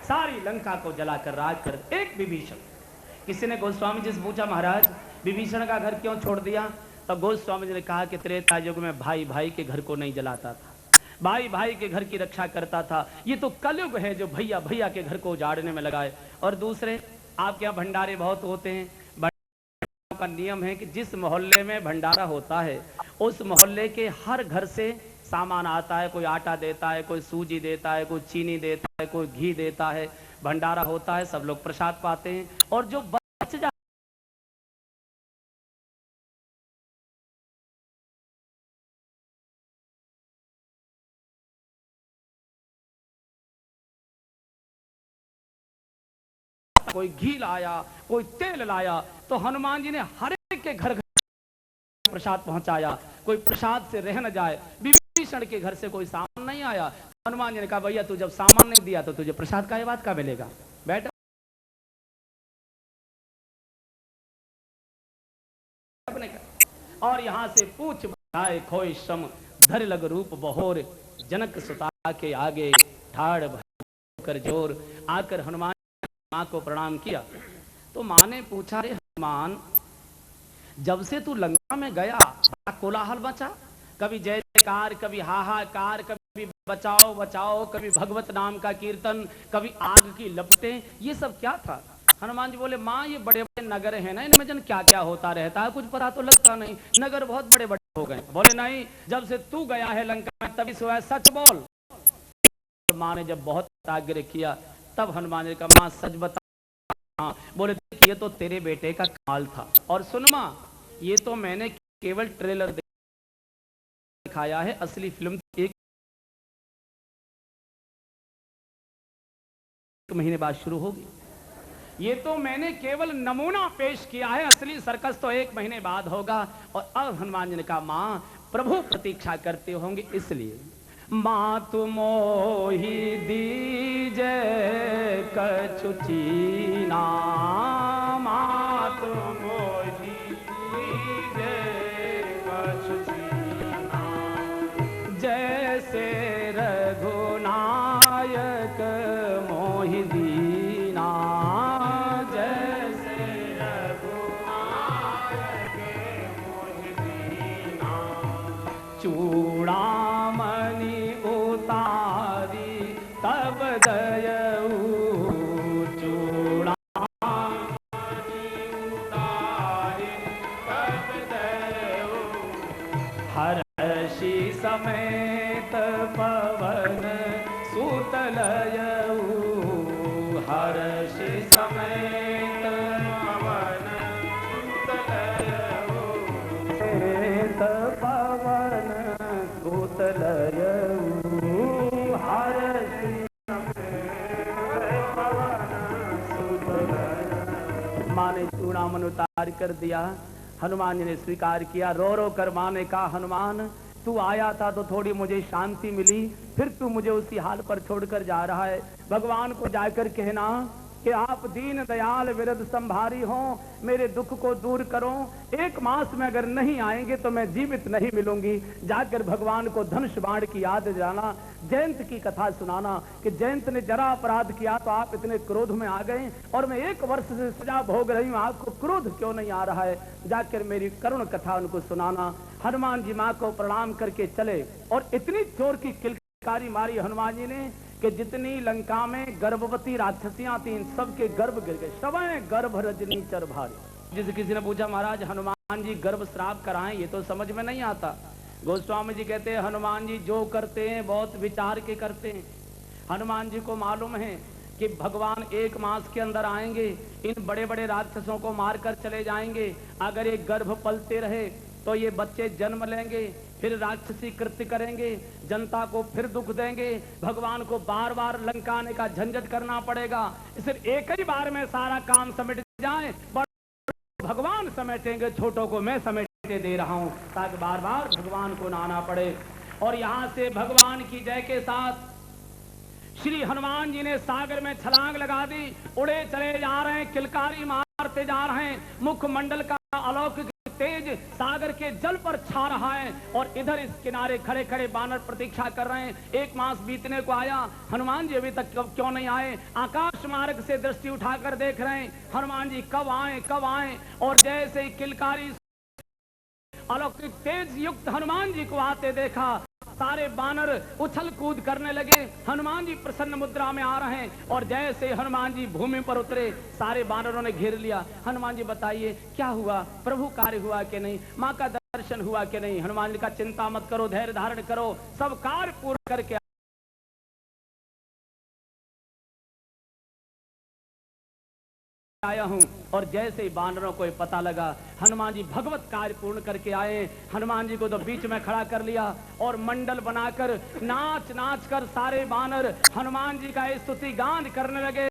सारी लंका को जलाकर राज कर। एक विभीषण, किसी ने गोस्वामी जी से पूछा, महाराज विभीषण का घर क्यों छोड़ दिया? तो गोस्वामी जी ने कहा कि त्रेता युग में भाई भाई के घर को नहीं जलाता था, भाई भाई के घर की रक्षा करता था। ये तो कलयुग है जो भैया भैया के घर को उजाड़ने में लगाए। और दूसरे, आपके यहाँ भंडारे बहुत होते हैं, भंडारों का नियम है कि जिस मोहल्ले में भंडारा होता है उस मोहल्ले के हर घर से सामान आता है। कोई आटा देता है, कोई सूजी देता है, कोई चीनी देता है, कोई घी देता है। भंडारा होता है, सब लोग प्रसाद पाते हैं। और जो बच जाता कोई घी लाया, कोई तेल लाया, तो हनुमान जी ने हर एक के घर प्रसाद पहुंचाया। कोई प्रसाद से रह न जाए। विभीषण के घर से कोई सामान नहीं आया। हनुमान जी ने कहा, भैया तू जब सामान नहीं दिया तो तुझे प्रसाद का ये बात का मिलेगा, बैठ। और यहां से पूछ बढ़ाए खोए श्रम, धर लग रूप बहोर, जनक सुता के आगे ठाड़ कर जोर। आकर हनुमान मां को प्रणाम किया तो मां ने पूछा, रे हनुमान, जब से तू लंका में गया कोलाहल मचा, कभी जय जयकार, कभी हाहाकार, कभी बचाओ बचाओ, कभी भगवत नाम का कीर्तन, कभी आग की लपटें, ये सब क्या था? हनुमान जी बोले, माँ ये बड़े बड़े नगर हैं ना, इनमें जन क्या क्या होता रहता है, कुछ पता तो लगता नहीं, नगर बहुत बड़े बड़े हो गए। बोले नहीं, जब से तू गया है लंका में तभी से सच बोल। माँ ने जब बहुत आग्रह किया तब हनुमान जी का, माँ सच बता। हाँ। बोले, ये तो तेरे बेटे का कमाल था। और सुन माँ, ये तो मैंने केवल ट्रेलर दिखाया है, असली फिल्म एक महीने बाद शुरू होगी। ये तो मैंने केवल नमूना पेश किया है, असली सर्कस तो 1 महीने बाद होगा। और अब हनुमान जी ने कहा, माँ प्रभु प्रतीक्षा करते होंगे, इसलिए माँ तुम मोहि दीजे कछु चीना, माँ तुम मोहि दीजे कछु चीना, जैसे रघुनायक मोहि दीना, जैसे रघुनायक मोहि दीना, चूड़ामणि तब दयऊ, चूड़ामणि उतारी तब दयऊ, हर्षि समेत पवन सुतलयऊ, हर्षि समेत पवन सुतलयऊ, पवन सुतलयऊ, माँ ने चूड़ामन उतार कर दिया। हनुमान जी ने स्वीकार किया। रो रो कर माँ ने कहा, हनुमान तू आया था तो थोड़ी मुझे शांति मिली, फिर तू मुझे उसी हाल पर छोड़कर जा रहा है। भगवान को जाकर कहना कि आप दीन दयाल विरध संभारी हो, मेरे दुख को दूर करो। 1 मास में अगर नहीं आएंगे तो मैं जीवित नहीं मिलूंगी। जाकर भगवान को धनुष बाण की याद दिलाना, जयंत की कथा सुनाना कि जयंत ने जरा अपराध किया तो आप इतने क्रोध में आ गए, और मैं 1 वर्ष से सजा भोग रही हूँ, आपको क्रोध क्यों नहीं आ रहा है? जाकर मेरी करुण कथा उनको सुनाना। हनुमान जी माँ को प्रणाम करके चले, और इतनी जोर की किलकारी मारी हनुमान जी ने कि जितनी लंका में गर्भवती राक्षसियां थीं, सबके गर्भ गिर गए। सवै गर्भ रजनी चर भारी। जिसे किसी ने पूछा, महाराज हनुमान जी गर्भ श्राप कराएं, ये तो समझ में नहीं आता। गोस्वामी जी कहते हैं, हनुमान जी जो करते हैं बहुत विचार के करते हैं। हनुमान जी को मालूम है कि भगवान 1 मास के अंदर आएंगे, इन बड़े बड़े राक्षसों को मारकर चले जाएंगे। अगर ये गर्भ पलते रहे तो ये बच्चे जन्म लेंगे, फिर राक्षसी कृत्य करेंगे, जनता को फिर दुख देंगे, भगवान को बार बार लंका आने का झंझट करना पड़ेगा। सिर्फ एक ही बार में सारा काम समेट जाए, भगवान समेटेंगे, छोटों को मैं समेटे दे रहा हूं, ताकि बार बार भगवान को ना आना पड़े। और यहां से भगवान की जय के साथ श्री हनुमान जी ने सागर में छलांग लगा दी, उड़े चले जा रहे हैं, किलकारी मारते जा रहे हैं, मुखमंडल का अलौकिक तेज सागर के जल पर छा रहा है और इधर इस किनारे खड़े खड़े बानर प्रतीक्षा कर रहे हैं। 1 मास बीतने को आया, हनुमान जी अभी तक क्यों नहीं आए? आकाश मार्ग से दृष्टि उठाकर देख रहे हैं हनुमान जी कब आए कब आए। और जैसे ही किलकारी अलौकिक तेज युक्त हनुमान जी को आते देखा, सारे बानर उछल कूद करने लगे। हनुमान जी प्रसन्न मुद्रा में आ रहे हैं और जैसे हनुमान जी भूमि पर उतरे, सारे बानरों ने घेर लिया। हनुमान जी बताइए क्या हुआ, प्रभु कार्य हुआ कि नहीं, माँ का दर्शन हुआ कि नहीं? हनुमान जी का चिंता मत करो, धैर्य धारण करो, सब कार्य पूर्ण करके आया हूं। और जैसे ही बानरों को पता लगा हनुमान जी भगवत कार्य पूर्ण करके आए, हनुमान जी को तो बीच में खड़ा कर लिया और मंडल बनाकर नाच नाच कर सारे बानर हनुमान जी का स्तुति गान करने लगे।